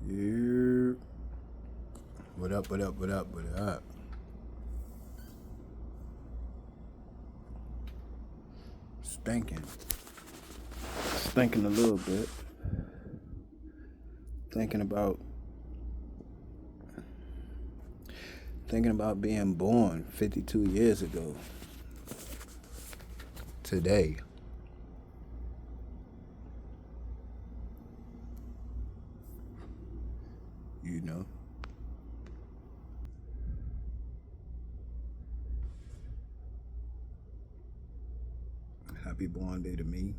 Yeah. What up, what up, what up, what up? Stinking. Stinking a little bit. Thinking about being born 52 years ago. Today. You know. Happy born day to me.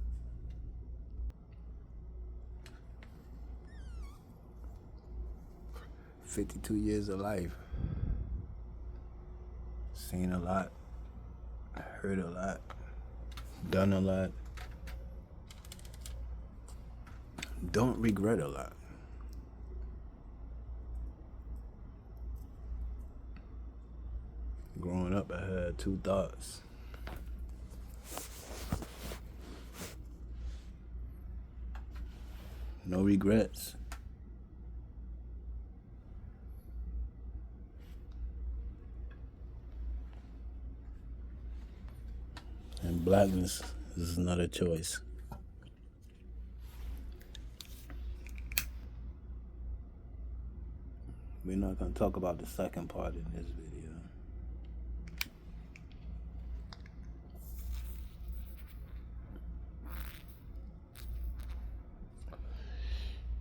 "52 years of life. Seen a lot. Heard a lot. Done a lot. Don't regret a lot. Growing up, I had two thoughts. No regrets. And blackness is not a choice. We're not going to talk about the second part in this video.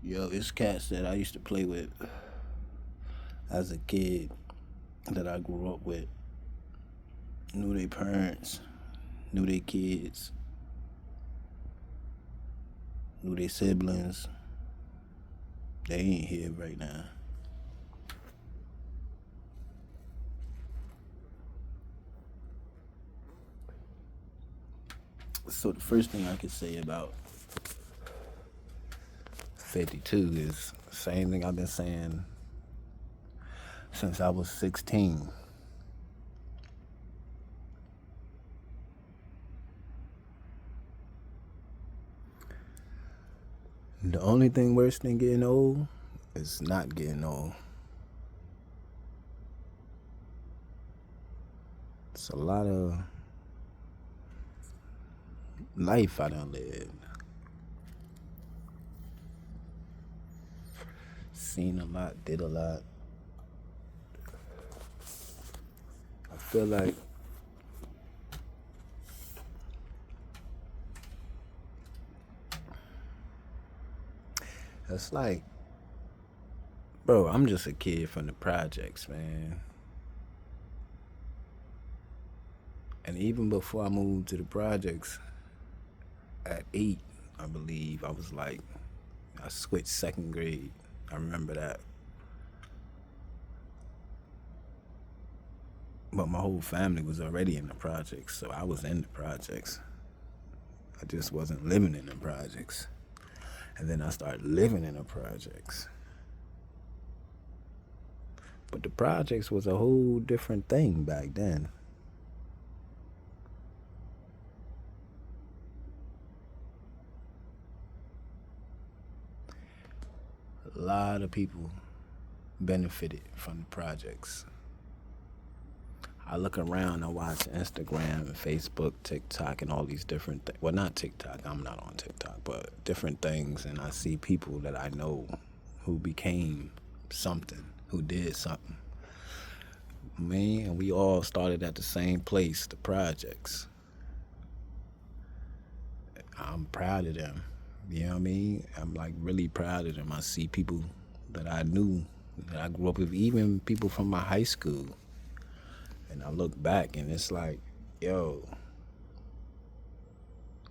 Yo, it's cats that I used to play with as a kid that I grew up with. Knew their parents, knew their kids, knew their siblings. They ain't here right now. So the first thing I could say about 52 is the same thing I've been saying since I was 16. The only thing worse than getting old is not getting old. It's a lot of life I done lived. Seen a lot, did a lot. I feel like it's like, bro, I'm just a kid from the projects, man. And even before I moved to the projects, at 8, I believe, I was like, I switched second grade. I remember that. But my whole family was already in the projects, so I was in the projects. I just wasn't living in the projects. And then I started living in the projects. But the projects was a whole different thing back then. A lot of people benefited from the projects. I look around, I watch Instagram and Facebook, TikTok, and all these different things. Well, not TikTok, I'm not on TikTok, but different things. And I see people that I know who became something, who did something. Man, we all started at the same place, the projects. I'm proud of them. You know what I mean? I'm like really proud of them. I see people that I knew, that I grew up with, even people from my high school. And I look back and it's like, yo,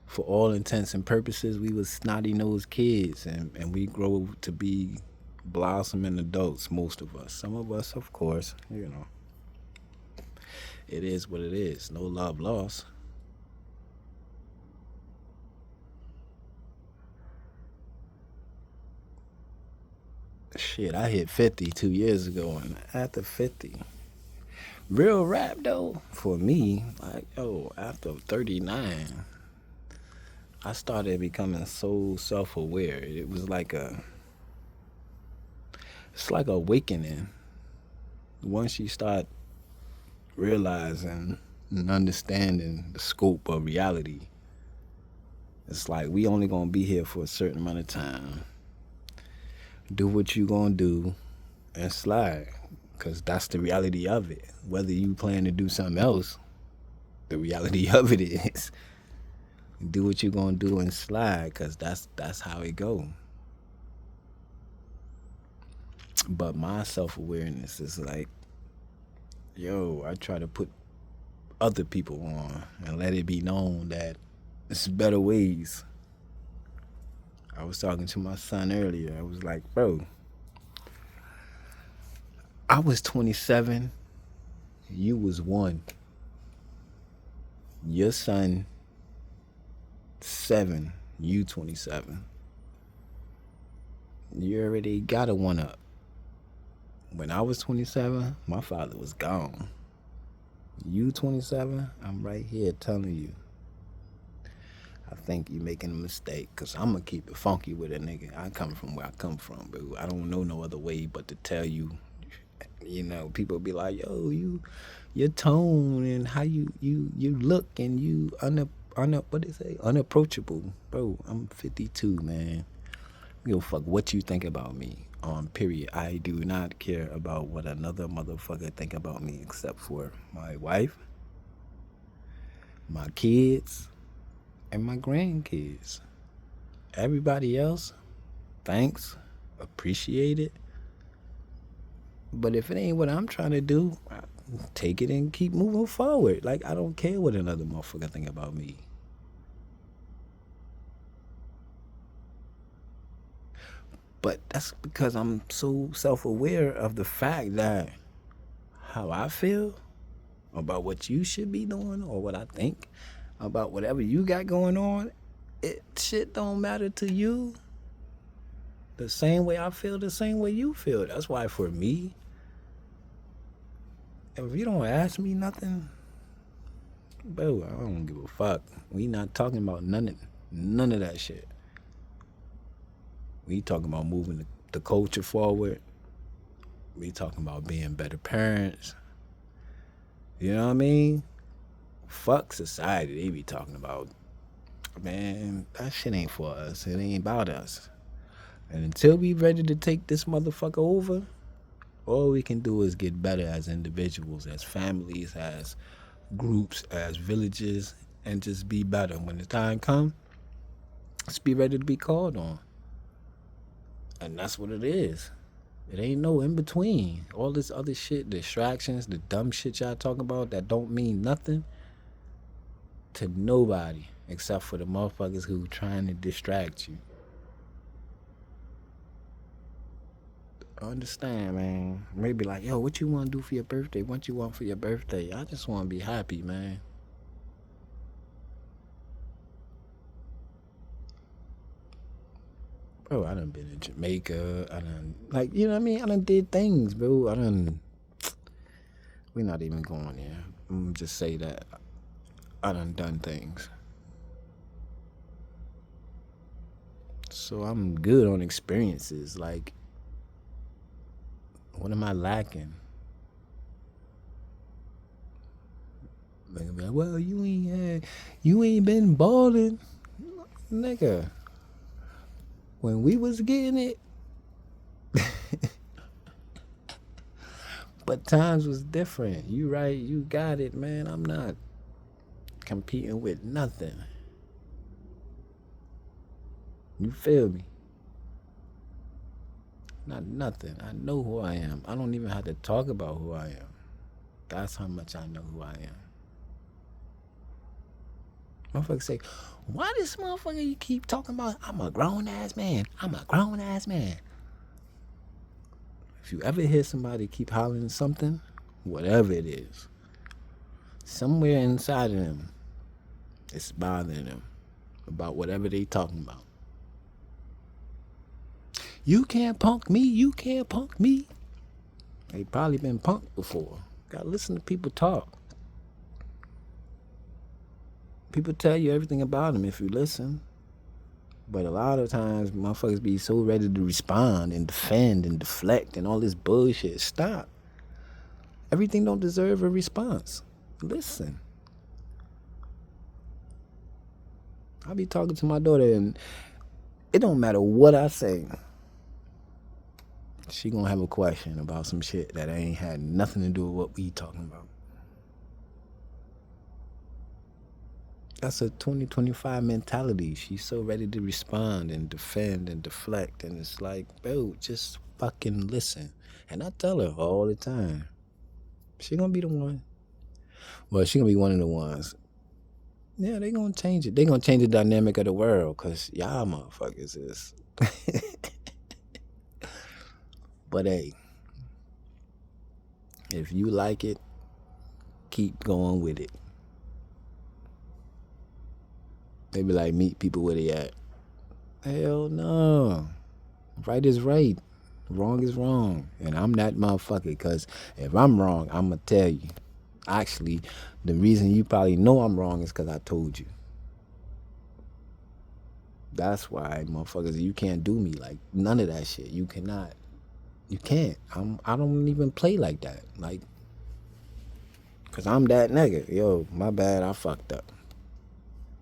for all intents and purposes, we was snotty-nosed kids, and we grow to be blossoming adults, most of us. Some of us, of course, you know. It is what it is. No love lost. Shit, I hit 50 2 years ago, and after 50, real rap though, for me, like, yo, after 39, I started becoming so self-aware. It was like It's like awakening. Once you start realizing and understanding the scope of reality, it's like we only gonna be here for a certain amount of time. Do what you gonna do and slide, cause that's the reality of it. Whether you plan to do something else, the reality of it is do what you gonna do and slide, cause that's how it go. But my self-awareness is like, yo, I try to put other people on and let it be known that it's better ways. I was talking to my son earlier. I was like, bro, I was 27, you was 1. Your son 7, you 27. You already got a 1 up. When I was 27, my father was gone. You 27, I'm right here telling you, I think you're making a mistake, because I'm going to keep it funky with a nigga. I come from where I come from, but I don't know no other way but to tell you, people be like, yo, your tone and how you look and you what they say, unapproachable. Bro, I'm 52, man. I don't fuck what you think about me. Period. I do not care about what another motherfucker think about me except for my wife, my kids, and my grandkids. Everybody else, thanks, appreciate it. But if it ain't what I'm trying to do, take it and keep moving forward. Like, I don't care what another motherfucker think about me. But that's because I'm so self-aware of the fact that how I feel about what you should be doing, or what I think about whatever you got going on, shit don't matter to you. The same way I feel, the same way you feel. That's why for me, if you don't ask me nothing, bro, I don't give a fuck. We not talking about none of that shit. We talking about moving the culture forward. We talking about being better parents. You know what I mean? Fuck society. They be talking about, man, that shit ain't for us. It ain't about us. And until we ready to take this motherfucker over, all we can do is get better as individuals, as families, as groups, as villages, and just be better. When the time comes, let's be ready to be called on. And that's what it is. It ain't no in between. All this other shit, distractions, the dumb shit y'all talking about that don't mean nothing to nobody except for the motherfuckers who trying to distract you. Understand, man. Maybe like, yo, what you want to do for your birthday? What you want for your birthday? I just want to be happy, man. Bro, I done been in Jamaica. I done, like, you know what I mean? I done did things, bro. We're not even going there. I'm gonna just say that I done things. So I'm good on experiences. Like, what am I lacking? Like, well, you ain't been balling, nigga. When we was getting it, but times was different. You right, you got it, man. I'm not competing with nothing. You feel me? Not nothing. I know who I am. I don't even have to talk about who I am. That's how much I know who I am. Motherfuckers say, why this motherfucker you keep talking about, I'm a grown-ass man. I'm a grown-ass man. If you ever hear somebody keep hollering something, whatever it is, somewhere inside of them, it's bothering them about whatever they talking about. You can't punk me. You can't punk me. They probably been punked before. Gotta listen to people talk. People tell you everything about them if you listen. But a lot of times, motherfuckers be so ready to respond and defend and deflect and all this bullshit. Stop. Everything don't deserve a response. Listen. I be talking to my daughter and it don't matter what I say. She gonna have a question about some shit that ain't had nothing to do with what we talking about. That's a 2025 mentality. She's so ready to respond and defend and deflect. And it's like, bro, just fucking listen. And I tell her all the time. She gonna be the one. Well, she gonna be one of the ones. Yeah, they gonna change it. They gonna change the dynamic of the world. Because y'all motherfuckers is... But hey, if you like it, keep going with it. They be like, meet people where they at. Hell no. Right is right. Wrong is wrong. And I'm that motherfucker, because if I'm wrong, I'm going to tell you. Actually, the reason you probably know I'm wrong is because I told you. That's why, motherfuckers, you can't do me like none of that shit. You cannot. You can't. I don't even play like that. Like, because I'm that nigga. Yo, my bad, I fucked up.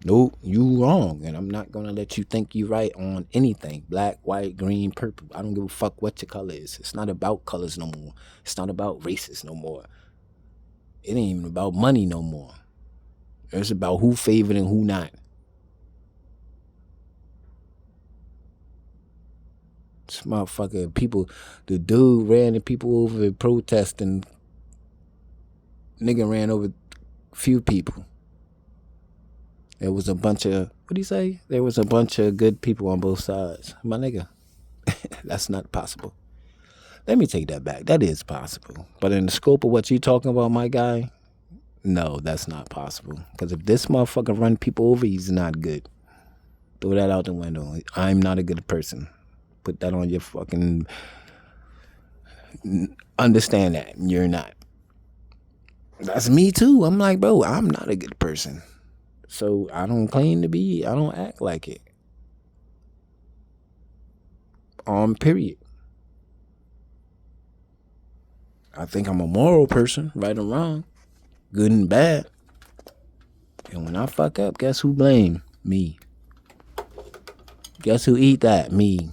Nope, you wrong, and I'm not gonna let you think you right on anything. Black, white, green, purple. I don't give a fuck what your color is. It's not about colors no more. It's not about races no more. It ain't even about money no more. It's about who favored and who not. This motherfucker, people, the dude ran the people over protesting. Nigga ran over few people. There was a bunch of, what'd he say? There was a bunch of good people on both sides. My nigga, that's not possible. Let me take that back. That is possible. But in the scope of what you talking about, my guy, no, that's not possible. Because if this motherfucker run people over, he's not good. Throw that out the window. I'm not a good person. Put that on your fucking... Understand that. You're not. That's me too. I'm like, bro, I'm not a good person. So I don't claim to be. I don't act like it. Period. I think I'm a moral person, right or wrong, good and bad. And when I fuck up, guess who blame? Me. Guess who eat that? Me.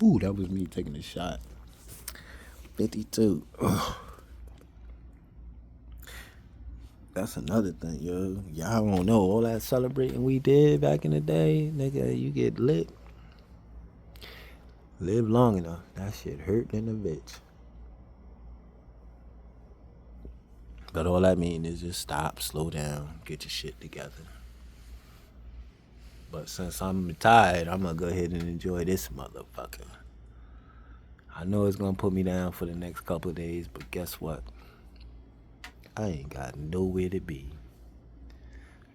Ooh, that was me taking a shot. 52. Ugh. That's another thing, yo. Y'all don't know all that celebrating we did back in the day. Nigga, you get lit. Live long enough. That shit hurt in a bitch. But all that mean is just stop, slow down, get your shit together. But since I'm retired, I'm gonna go ahead and enjoy this motherfucker. I know it's gonna put me down for the next couple of days, but guess what? I ain't got nowhere to be.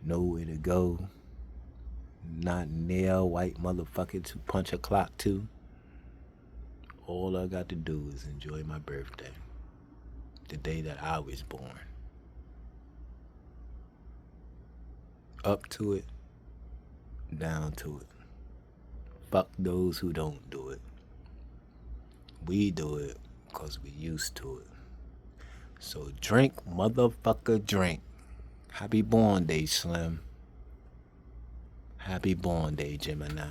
Nowhere to go. Not near a white motherfucker to punch a clock to. All I got to do is enjoy my birthday. The day that I was born. Up to it, down to it. Fuck those who don't do it. We do it because we used to it. So drink, motherfucker, drink. Happy born day, Slim. Happy born day, Gemini.